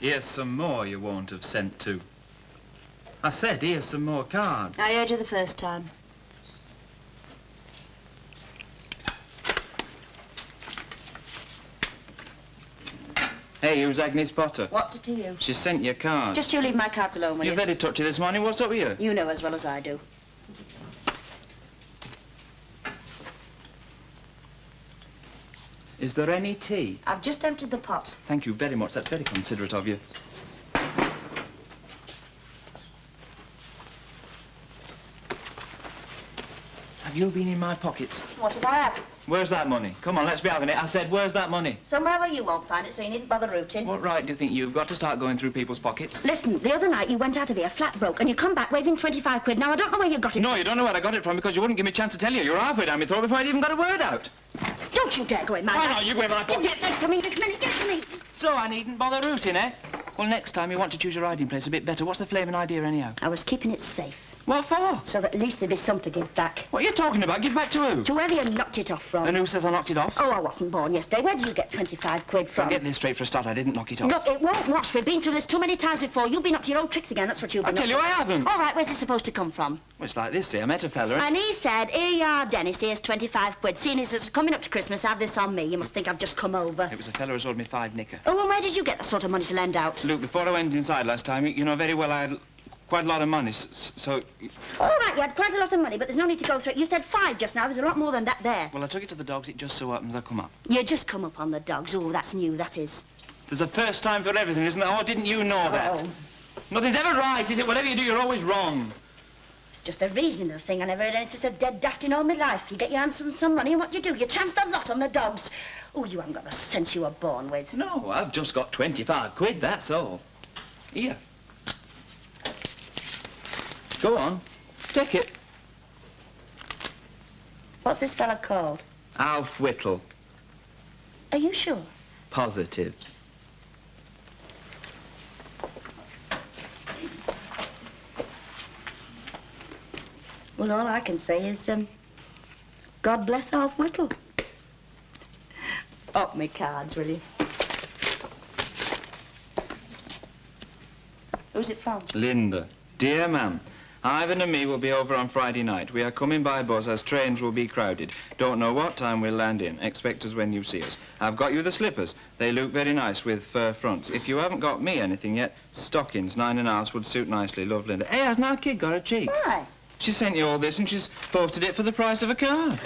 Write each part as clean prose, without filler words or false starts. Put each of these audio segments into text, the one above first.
Here's some more you won't have sent to. I said, here's some more cards. I heard you the first time. Hey, who's Agnes Potter? What's it to you? She sent you a card. Just you leave my cards alone, will you? You're very touchy this morning. What's up with you? You know as well as I do. Is there any tea? I've just emptied the pot. Thank you very much. That's very considerate of you. Have you been in my pockets? What did I have? Where's that money? Come on, let's be having it. I said, where's that money? Somewhere where you won't find it, so you needn't bother rooting. What right do you think you've got to start going through people's pockets? Listen, the other night you went out of here flat broke, and you come back waving 25 quid. Now, I don't know where you got it. No, you don't know where I got it from because you wouldn't give me a chance to tell you. You were halfway down my throat before I'd even got a word out. Don't you dare go in my Why bag. not? You go in my pocket. Give to me this minute, give to me. So I needn't bother rooting, eh? Well, next time you want to choose your hiding place a bit better. What's the flaming idea, anyhow? I was keeping it safe. What for? So that at least there'd be some to give back. What are you talking about? Give back to who? To whoever you knocked it off from. And who says I knocked it off? Oh, I wasn't born yesterday. Where did you get 25 quid from? I'm getting this straight for a start. I didn't knock it off. Look, it won't wash. We've been through this too many times before. You've been up to your old tricks again. That's what you've been I tell you, I haven't. All right, where's it supposed to come from? Well, it's like this, see. I met a fella. And he said, here you are, Dennis, here's 25 quid. Seeing as it's coming up to Christmas, have this on me. You must think I've just come over. It was a fella who sold me 5 knicker. Oh, well, where did you get that sort of money to lend out? Luke, before I went inside last time, you know very well I had quite a lot of money, so... All right, you had quite a lot of money, but there's no need to go through it. You said 5 just now. There's a lot more than that there. Well, I took it to the dogs. It just so happens I come up. You just come up on the dogs. Oh, that's new, that is. There's a first time for everything, isn't there? Oh, didn't you know that? Oh. Nothing's ever right, is it? Whatever you do, you're always wrong. It's just the reason of the thing. I never heard anything so dead daft in all my life. You get your hands on some money, and what do? You chanced a lot on the dogs. Oh, you haven't got the sense you were born with. No, I've just got 25 quid, that's all. Here. Go on. Take it. What's this fella called? Alf Whittle. Are you sure? Positive. Well, all I can say is, God bless Alf Whittle. Up me cards, will you? Who's it from? Linda. Dear ma'am, Ivan and me will be over on Friday night. We are coming by bus as trains will be crowded. Don't know what time we'll land in. Expect us when you see us. I've got you the slippers. They look very nice with fur fronts. If you haven't got me anything yet, stockings, 9.5 would suit nicely. Love, Linda. Hey, hasn't our kid got a cheek? Why? She sent you all this and she's posted it for the price of a card.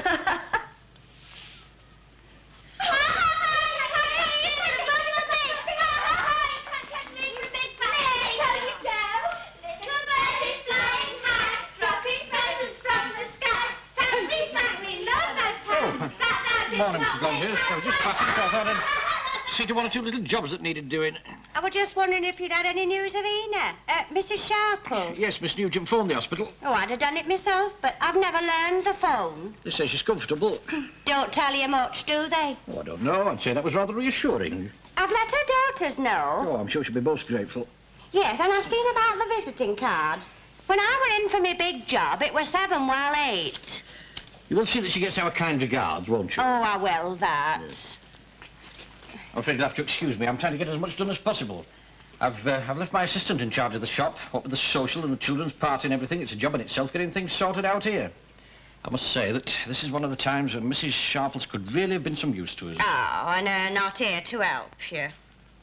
Morning, Mr. Gonzales. I was just passing across. I had see to 1 or 2 little jobs that needed doing. I was just wondering if you'd had any news of Ina, Mrs. Sharples. Yes, Miss Nugent phoned the hospital. Oh, I'd have done it myself, but I've never learned the phone. They say she's comfortable. Don't tell you much, do they? Oh, I don't know. I'd say that was rather reassuring. I've let her daughters know. Oh, I'm sure she'll be most grateful. Yes, and I've seen about the visiting cards. When I went in for my big job, it was 7 while 8. You will see that she gets our kind regards, won't you? Oh, I will that. Yes. I'm afraid you'll have to excuse me. I'm trying to get as much done as possible. I've left my assistant in charge of the shop. What with the social and the children's party and everything, it's a job in itself getting things sorted out here. I must say that this is one of the times when Mrs. Sharples could really have been some use to us. Oh, and not here to help you.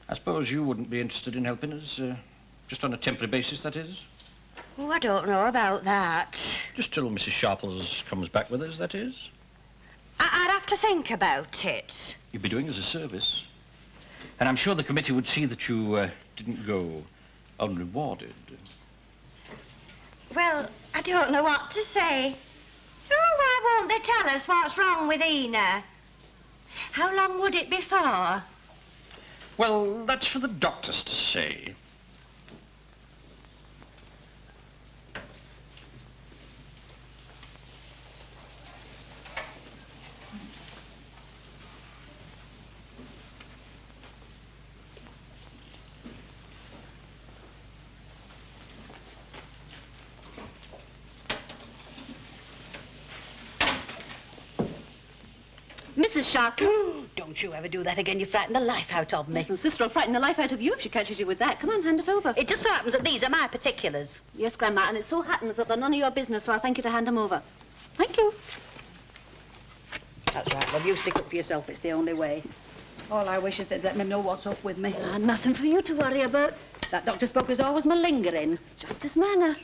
I suppose you wouldn't be interested in helping us, just on a temporary basis, that is? Oh, I don't know about that. Just till Mrs. Sharples comes back with us, that is? I'd have to think about it. You'd be doing us a service. And I'm sure the committee would see that you didn't go unrewarded. Well, I don't know what to say. Oh, why won't they tell us what's wrong with Ina? How long would it be for? Well, that's for the doctors to say. Mrs. Sharples. Don't Don't you ever do that again. You frighten the life out of me. Yes, and Sister will frighten the life out of you if she catches you with that. Come on, hand it over. It just so happens that these are my particulars. Yes, Grandma, and it so happens that they're none of your business, so I'll thank you to hand them over. Thank you. That's right, love. You stick up for yourself. It's the only way. All I wish is they'd let me know what's up with me. Nothing for you to worry about. That Dr. Spock is always malingering. It's just his manner.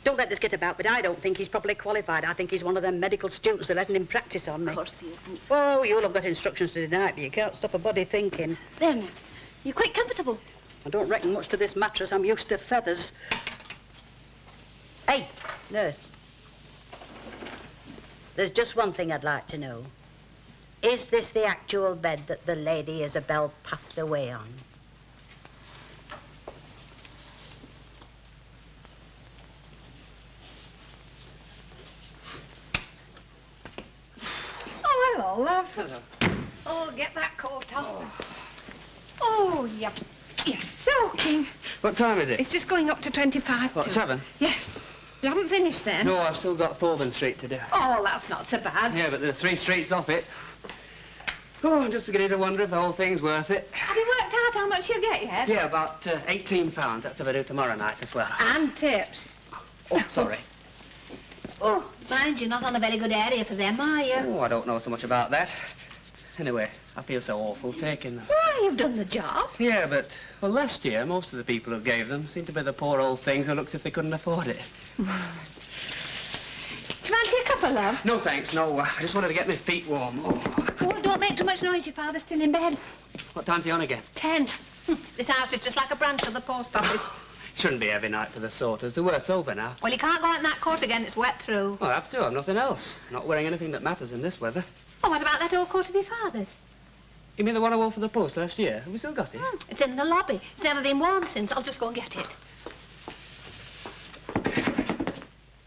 Don't let this get about, but I don't think he's properly qualified. I think he's one of them medical students they're letting him practice on me. Of course he isn't. Oh, you'll have got instructions to deny it, but you can't stop a body thinking. There now. You're quite comfortable. I don't reckon much to this mattress. I'm used to feathers. Hey, nurse. There's just one thing I'd like to know. Is this the actual bed that the lady Isabel passed away on? Oh, hello, love. Hello. Oh, get that coat off. Oh, yep. You're soaking. What time is it? It's just going up to 25 What, to. 7? Yes. You haven't finished then? No, I've still got Thorburn Street to do. Oh, that's not so bad. Yeah, but there are 3 streets off it. Oh, I'm just beginning to wonder if the whole thing's worth it. Have you worked out how much you'll get yet? Yeah, about £18. That's if I do tomorrow night as well. And tips. Oh, sorry. Oh, mind you're not on a very good area for them, are you? Oh, I don't know so much about that. Anyway, I feel so awful taking them. Why, you've done the job. Yeah, but, well, last year, most of the people who gave them seemed to be the poor old things who looked as if they couldn't afford it. Do you fancy a cup of love? No, thanks, no. I just wanted to get my feet warm. Oh. Oh, don't make too much noise. Your father's still in bed. What time's he on again? 10. This house is just like a branch of the post office. Shouldn't be every night for the sorters. The work's over now. Well, you can't go out in that coat again. It's wet through. Well, I have to. I'm nothing else. Not wearing anything that matters in this weather. Oh, what about that old coat of your father's? You mean the one I wore for the post last year? Have we still got it? It's in the lobby. It's never been worn since. I'll just go and get it.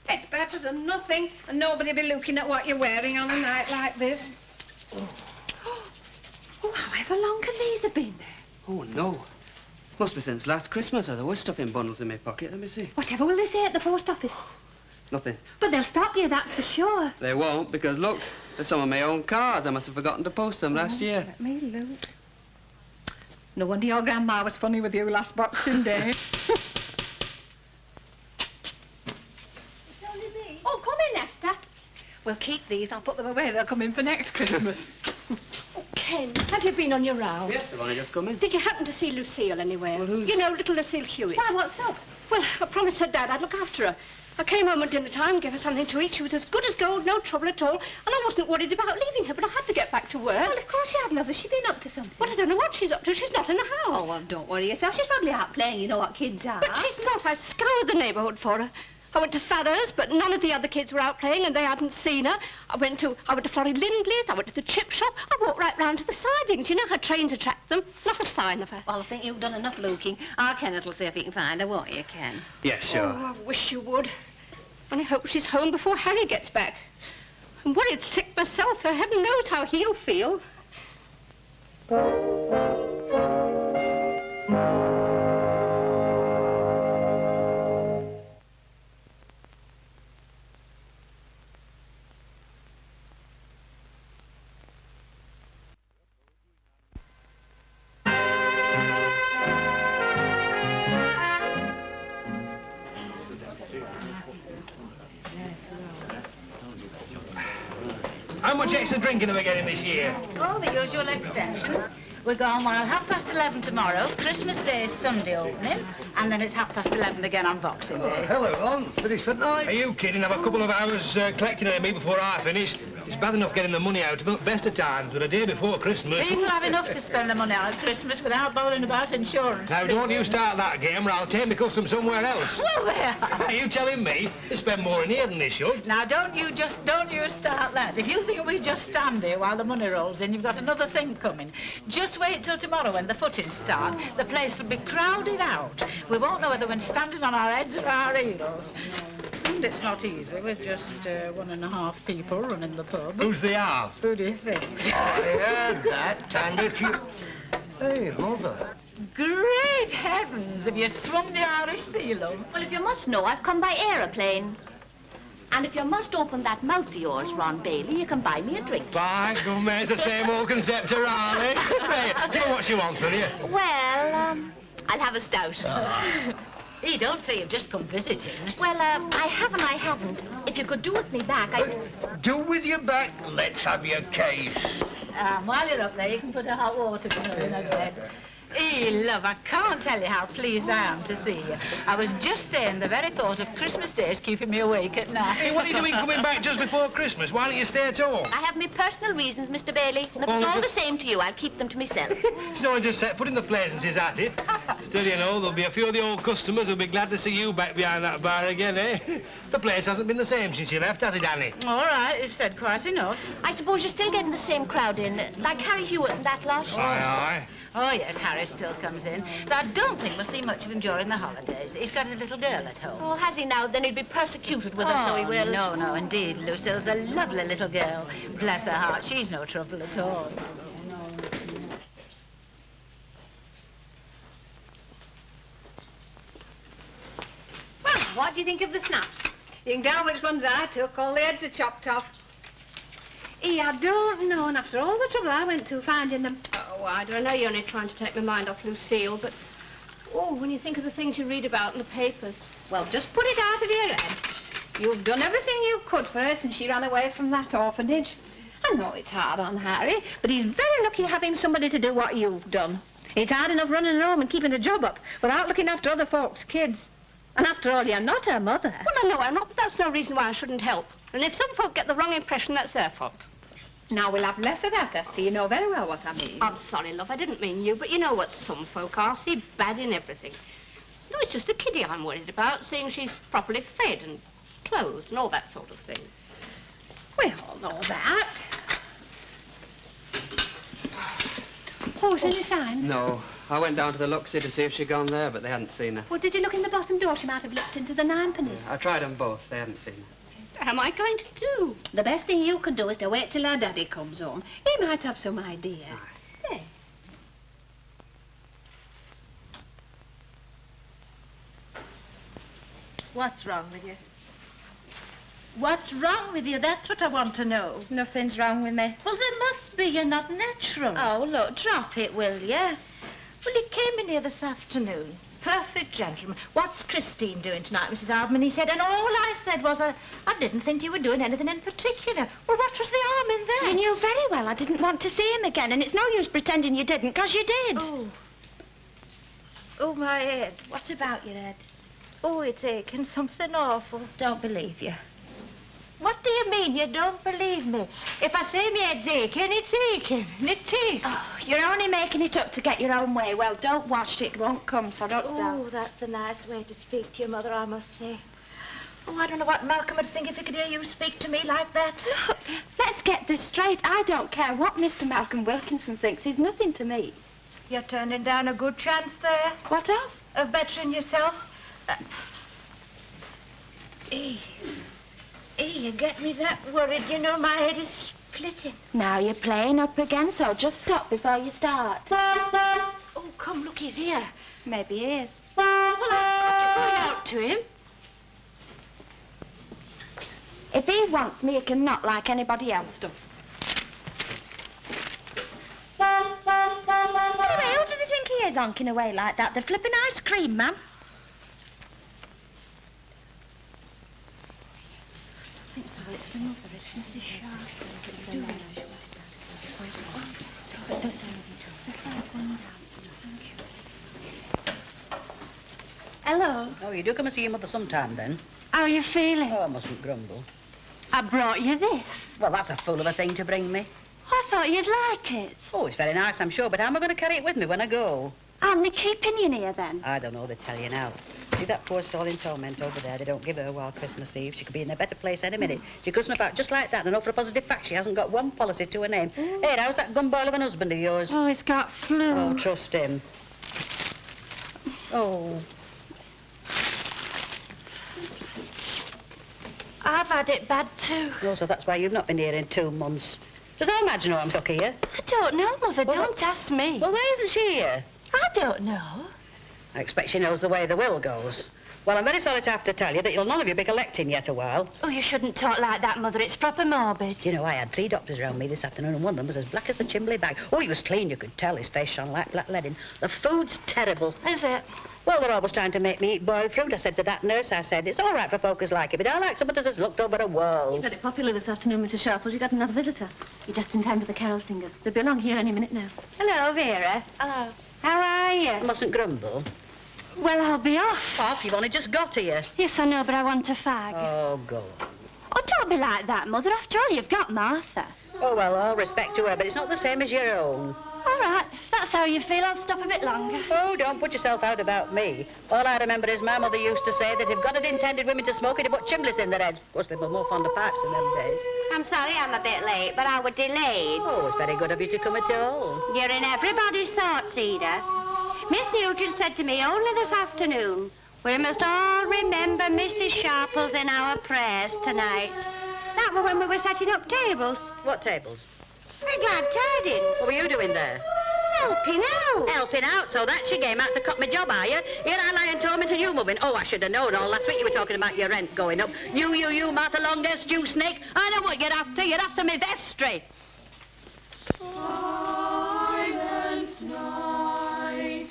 It's better than nothing, and nobody be looking at what you're wearing on a night like this. Oh, however long can these have been there? Oh, no. Must be since last Christmas, or there was stuff in bundles in my pocket. Let me see. Whatever will they say at the post office? Nothing. But they'll stop you, that's for sure. They won't, because, look, there's some of my own cards. I must have forgotten to post them last year. Let me look. No wonder your grandma was funny with you last Boxing Day. Oh, come in, Esther. We'll keep these. I'll put them away. They'll come in for next Christmas. Oh, Ken, have you been on your round? Yes, they've only just come in. Did you happen to see Lucille anywhere? Well, who's... You know, little Lucille Hewitt. Why, what's up? Well, I promised her dad I'd look after her. I came home at dinner time, gave her something to eat. She was as good as gold, no trouble at all. And I wasn't worried about leaving her, but I had to get back to work. Well, of course you have, love. Has she been up to something? Well, I don't know what she's up to. She's not in the house. Oh, well, don't worry yourself. She's probably out playing. You know what kids are. But she's not. I scoured the neighbourhood for her. I went to Farrah's, but none of the other kids were out playing, and they hadn't seen her. I went to Florrie Lindley's, I went to the chip shop. I walked right round to the sidings. You know how trains attract them. Not a sign of her. Well, I think you've done enough looking. Our Kenneth will see if he can find her, won't you, Ken? Yes, sure. Oh, I wish you would. And I hope she's home before Harry gets back. I'm worried sick myself, so heaven knows how he'll feel. How much extra drinking are we getting this year? Oh, the usual extensions. We're going, well, at 11:30 tomorrow. Christmas Day is Sunday opening, and then it's 11:30 again on Boxing Day. Hello, Ron. Finished for tonight? Are you kidding? I've a couple of hours collecting me before I finish. It's bad enough getting the money out of it, best of times, but a day before Christmas... People have enough to spend the money on at Christmas without bothering about insurance. Now, don't you start that game, or I'll take my custom somewhere else. Well, there. Are you telling me they spend more in here than they should? Now, don't you start that. If you think we just stand here while the money rolls in, you've got another thing coming. Just wait till tomorrow when the footings start. The place will be crowded out. We won't know whether we're standing on our heads or our heels. And it's not easy with just 1.5 people running the pub. Who's the half? Who do you think? I heard that, and if you... Hey, Mother. Great heavens, have you swum the Irish Sea, love? Well, if you must know, I've come by aeroplane. And if you must open that mouth of yours, Ron Bailey, you can buy me a drink. By gum, it's the same old concept around, eh? Hey, get what she wants, will you? Well, I'll have a stout. Hey, don't say you've just come visiting. Well, I haven't. If you could do with me back, Do with your back. Let's have your case. While you're up there, you can put a hot water cooler in her bed. Hey, love, I can't tell you how pleased I am to see you. I was just saying the very thought of Christmas Day is keeping me awake at night. Hey, what are you doing coming back just before Christmas? Why don't you stay at home? I have my personal reasons, Mr. Bailey. And if it's all the same to you, I'll keep them to myself. It's not just set putting the placencies at it. Still, you know, there'll be a few of the old customers who'll be glad to see you back behind that bar again, eh? The place hasn't been the same since you left, has it, Annie? All right, you've said quite enough. I suppose you're still getting the same crowd in, like Harry Hewitt and that lot? Aye. Oh, yes, Harry still comes in. Though I don't think we'll see much of him during the holidays. He's got his little girl at home. Oh, has he now? Then he'll be persecuted with her, so he will. No, indeed. Lucille's a lovely little girl. Bless her heart, she's no trouble at all. Well, what do you think of the snaps? You can tell which ones I took. All the heads are chopped off. I don't know, and after all the trouble I went to finding them... Oh, I don't know, you're only trying to take my mind off Lucille, but... Oh, when you think of the things you read about in the papers... Well, just put it out of your head. You've done everything you could for her since she ran away from that orphanage. I know it's hard on Harry, but he's very lucky having somebody to do what you've done. It's hard enough running home and keeping a job up without looking after other folks' kids. And after all, you're not her mother. Well, I know I'm not, but that's no reason why I shouldn't help. And if some folk get the wrong impression, that's their fault. Now, we'll have less of that, Esther. You know very well what I mean. I'm sorry, love. I didn't mean you, but you know what some folk are. See bad in everything. No, it's just the kiddie I'm worried about, seeing she's properly fed and clothed and all that sort of thing. We all know that. Oh, is there any sign? No. I went down to the Luxie to see if she'd gone there, but they hadn't seen her. Well, did you look in the bottom door? She might have looked into the ninepennies. I tried them both. They hadn't seen her. What am I going to do? The best thing you can do is to wait till her daddy comes home. He might have some idea. Yeah. What's wrong with you? What's wrong with you? That's what I want to know. Nothing's wrong with me. Well, there must be. You're not natural. Oh, look, drop it, will you? Well, he came in here this afternoon. Perfect gentleman. What's Christine doing tonight, Mrs. Ardman? He said, and all I said was, I didn't think you were doing anything in particular. Well, what was the harm in that? You knew very well I didn't want to see him again, and it's no use pretending you didn't, because you did. Oh, my head. What's about your head? Oh, it's aching. Something awful. Don't believe you. What do you mean you don't believe me? If I say my head's aching, it's aching. And it is. Oh, you're only making it up to get your own way. Well, don't watch it. It won't come, so don't start. Oh, that's a nice way to speak to your mother, I must say. Oh, I don't know what Malcolm would think if he could hear you speak to me like that. Look, let's get this straight. I don't care what Mr. Malcolm Wilkinson thinks. He's nothing to me. You're turning down a good chance there. What of? Of bettering yourself. You get me that worried. You know my head is splitting. Now you're playing up again, so just stop before you start. Oh, come, look, he's here. Maybe he is. Well, I've got to go out to him. If he wants me, he can knock like anybody else does. Anyway, who does he think he is honking away like that? They're flipping ice cream, ma'am. I think so. It smells very sharp. Do it. Don't say anything to her. Hello. Oh, you do come and see your mother sometime, then. How are you feeling? Oh, I mustn't grumble. I brought you this. Well, that's a fool of a thing to bring me. I thought you'd like it. Oh, it's very nice, I'm sure, but how am I going to carry it with me when I go? I'm the keeping you near, then. I don't know, they tell you now. See that poor soul in torment over there? They don't give her while Christmas Eve. She could be in a better place any minute. She goes about just like that and know for a positive fact she hasn't got one policy to her name. Hey, how's that gumboil of an husband of yours? Oh, he's got flu. Oh, trust him. Oh. I've had it bad, too. Oh, so that's why you've not been here in 2 months. Does our Madge know I'm stuck here? I don't know, Mother. Well, don't ask me. Well, why isn't she here? I don't know. I expect she knows the way the will goes. Well, I'm very sorry to have to tell you that you'll none of you be collecting yet a while. Oh, you shouldn't talk like that, Mother. It's proper morbid. You know, I had 3 doctors around me this afternoon, and one of them was as black as the chimbley bag. Oh, he was clean, you could tell. His face shone like black leading. The food's terrible. Is it? Well, they're always trying to make me eat boiled fruit. I said to that nurse, I said, it's all right for folk as like it, but I like somebody that's looked over a world. Very popular this afternoon, Mrs. Sharples. You got another visitor. You're just in time for the carol singers. They'll be along here any minute now. Hello, Vera. Hello. How are you? Mustn't grumble. Well, I'll be off. Off? You've only just got here. Yes, I know, but I want a fag. Oh, go on. Oh, don't be like that, Mother. After all, you've got Martha. Oh, well, all respect to her, but it's not the same as your own. All right. If that's how you feel, I'll stop a bit longer. Oh, don't put yourself out about me. All I remember is my mother used to say that if God had intended women to smoke, he'd have put chimblies in their heads. Of course, they were more fond of pipes in them days. I'm sorry I'm a bit late, but I was delayed. Oh, it's very good of you to come at all. You're in everybody's thoughts, Eda. Miss Nugent said to me only this afternoon, we must all remember Mrs. Sharples in our prayers tonight. That was when we were setting up tables. What tables? For glad tidings. What were you doing there? Helping out. Helping out, so that's your game out to cut my job, are you? Here I lie and torment and you moving. Oh, I should have known all last week you were talking about your rent going up. You, Martha Longest, you snake. I know what you're after. You're after me vestry. Silent night,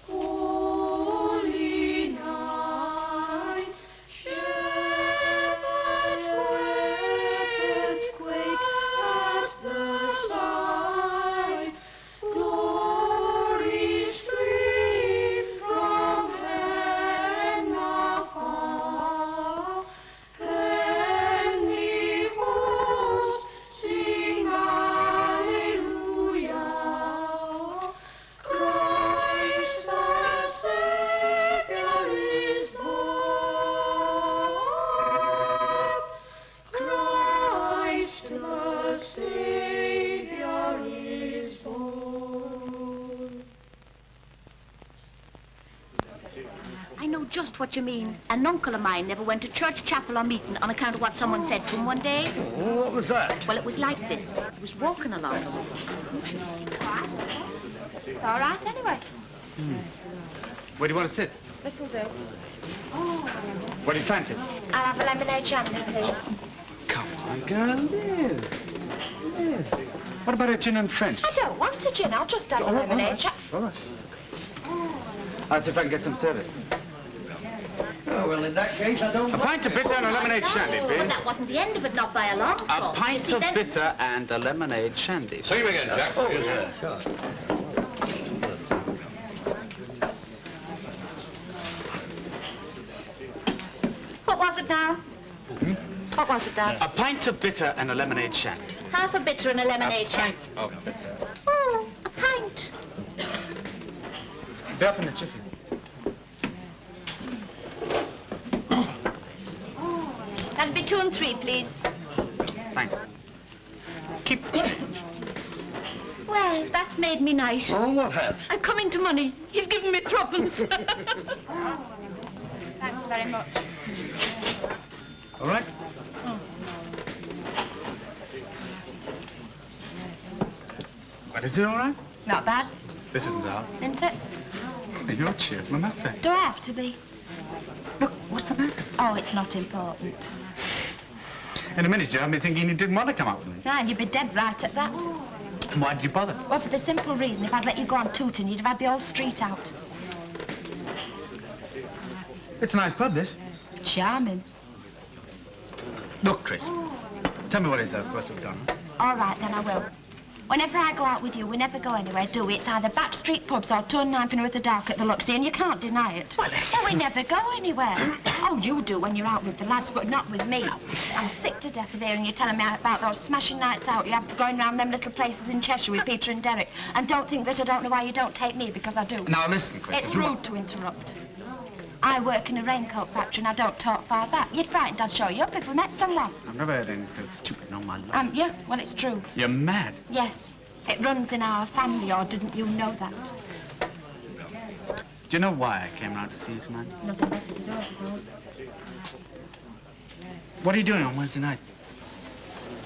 holy night, shepherds quake at the sight, glory stream from heaven afar, heavenly hosts sing hallelujah. Christ the Savior is born. Christ the Savior is born. I know just what you mean. An uncle of mine never went to church, chapel or meeting on account of what someone said to him one day. Oh, what was that? Well, it was like this. He was walking along. It's all right anyway. Where do you want to sit? This'll do. What do you fancy? I'll have a lemonade shandy, please. Come on, girl, live. Live. What about a gin and French? I don't want a gin. I'll just have a all lemonade. right. All right. I'll see if I can get some service. Oh, well, in that case, I don't... A pint of bitter and a lemonade shandy, Well, please. that wasn't the end of it, not by a long A shot. pint You see, of then- bitter and a lemonade shandy. See you again, Jack. Oh, yeah, sure. What was it now? What was it now? A pint of bitter and a lemonade shandy. Half a bitter and a lemonade A shandy. pint of bitter. Oh, a pint. Be up in the chicken. That'll be 2 and 3, please. Thanks. Keep... Well, that's made me nice. Oh, what has? I'm coming to money. He's given me threepence. Thanks very much. All right? What, is it all right? Not bad, This isn't hard. isn't it? You're cheerful, I must say. Do I have to be? Look, what's the matter? Oh, it's not important. In a minute, you'll have me thinking you didn't want to come out with me. And you'd be dead right at that. Why did you bother? Well, for the simple reason, if I'd let you go on tooting, you'd have had the whole street out. It's a nice pub, this. Charming. Look, Chris, tell me what it is I'm supposed to have done. All right, then I will. Whenever I go out with you, we never go anywhere, do we? It's either back street pubs or turn ninepence at the dark at the Luxie, and you can't deny it. Well, Oh, we never go anywhere. Oh, you do when you're out with the lads, but not with me. I'm sick to death of hearing you telling me about those smashing nights out you have to going round them little places in Cheshire with Peter and Derek. And don't think that I don't know why you don't take me, because I do. Now, listen, Chris. It's rude to interrupt. I work in a raincoat factory and I don't talk far back. You'd frightened I'd show you up if we met someone. I've never heard anything so stupid in all my life. Yeah, well, it's true. You're mad. Yes. It runs in our family, or didn't you know that? Do you know why I came round to see you tonight? Nothing better to do, I suppose. What are you doing on Wednesday night?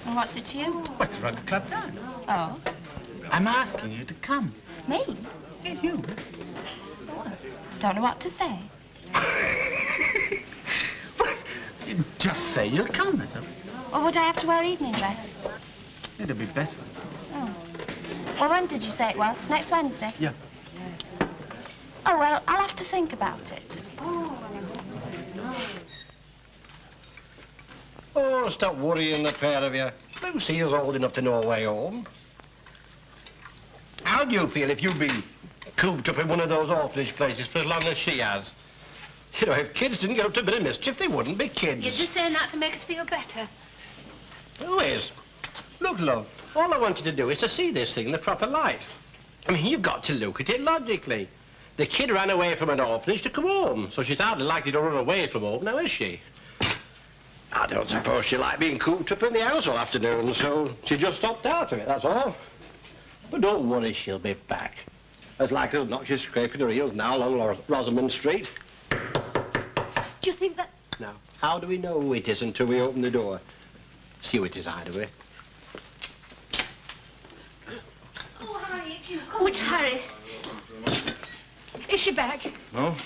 And what's it to you? What's a rugby club dance? Oh, I'm asking you to come. me? Yeah, you. Don't know what to say. Just say you'll come, that's all. Or would I have to wear evening dress? It'll be better. Oh. Well, when did you say it was? Next Wednesday? Yeah. Oh, well, I'll have to think about it. Oh, stop worrying, the pair of you. Lucille's old enough to know her way home. How do you feel if you'd been cooped up in one of those orphanage places for as long as she has? You know, if kids didn't get up to a bit of mischief, they wouldn't be kids. You're just saying that to make us feel better. Who is? Look, love, all I want you to do is to see this thing in the proper light. I mean, you've got to look at it logically. The kid ran away from an orphanage to come home, so she's hardly likely to run away from home now, is she? I don't suppose she liked being cooped up in the house all afternoon, so she just stopped out of it, that's all. But don't worry, she'll be back. As likely as not, she's scraping her heels now along Rosamond Street. Do you think that... Now, how do we know it isn't till we open the door? See what it is, Hideaway. Oh, Harry, it's you. Oh, it's Harry. Is she back? No.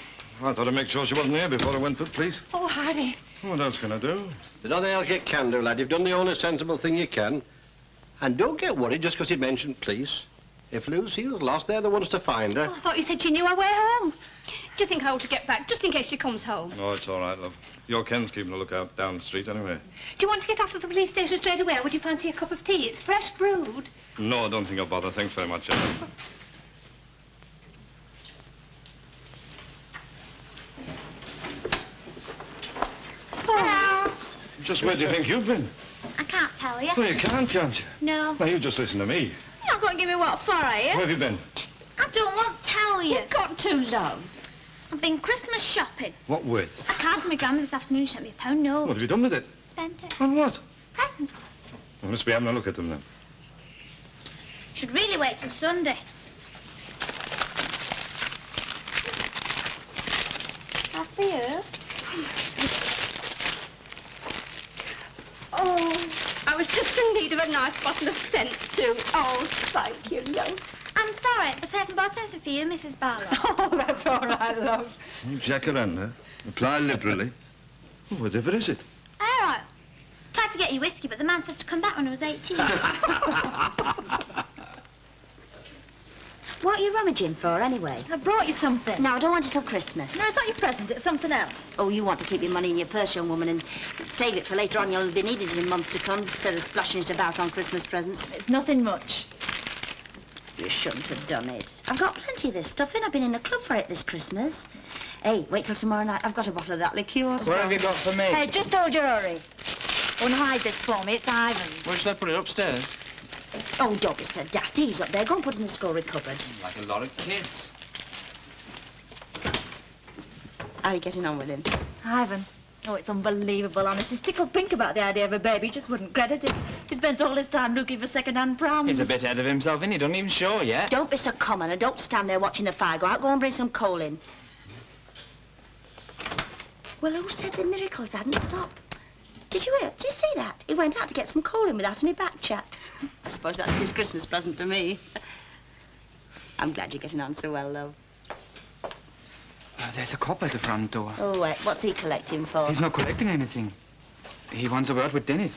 I thought I'd make sure she wasn't here before I went to the police. Oh, Harry. What else can I do? There's nothing else you can do, lad. You've done the only sensible thing you can. And don't get worried just because you mentioned police. If Lucille's lost, they're the ones to find her. Oh, I thought you said she knew her way home. Do you think I ought to get back, just in case she comes home? Oh, it's all right, love. Your Ken's keeping a lookout down the street anyway. Do you want to get off to the police station straight away, or would you fancy a cup of tea? It's fresh brewed. No, I don't think I'll bother. Thanks very much, Ellen. Hello. Just where do you think you've been? I can't tell you. Well, you can't you? No. Well, you just listen to me. You're not going to give me what for, are you? Where have you been? I don't want to tell you. You've got to, love. I've been Christmas shopping. What with? A card from my grandma this afternoon sent me £1 note. What have you done with it? Spent it. On what? Present. Well, let's be having a look at them then. Should really wait till Sunday. That's for you. Oh, I was just in need of a nice bottle of scent, too. Oh, thank you, love. I'm sorry, but I haven't bought anything for you, Mrs. Barlow. Oh, that's all right, love. Jacaranda. Apply liberally. Oh, whatever is it? All right. Tried to get you whiskey, but the man said to come back when I was 18. What are you rummaging for, anyway? I brought you something. No, I don't want it till Christmas. No, it's not your present, it's something else. Oh, you want to keep your money in your purse, young woman, and save it for later on. You'll be needed in months to come, instead of splashing it about on Christmas presents. It's nothing much. You shouldn't have done it. I've got plenty of this stuff in. I've been in a club for it this Christmas. Hey, wait till tomorrow night. I've got a bottle of that liqueur. What have you got for me? Hey, just hold your hurry. Oh, and hide this for me. It's Ivan's. Where should I put it? Upstairs? Oh, don't be so daft. He's up there. Go and put it in the scullery cupboard. Like a lot of kids. How are you getting on with him? Ivan. Oh, it's unbelievable, honest. He's tickled pink about the idea of a baby. He just wouldn't credit it. He spends all his time looking for second-hand prams. He's a bit ahead of himself, isn't he? Don't even show yet. Don't be so common and don't stand there watching the fire go out. Go and bring some coal in. Well, who said the miracles hadn't stopped? Did you hear? Did you see that? He went out to get some coal in without any back chat. I suppose that's his Christmas present to me. I'm glad you're getting on so well, love. There's a cop at the front door. Oh, what's he collecting for? He's not collecting anything. He wants a word with Dennis.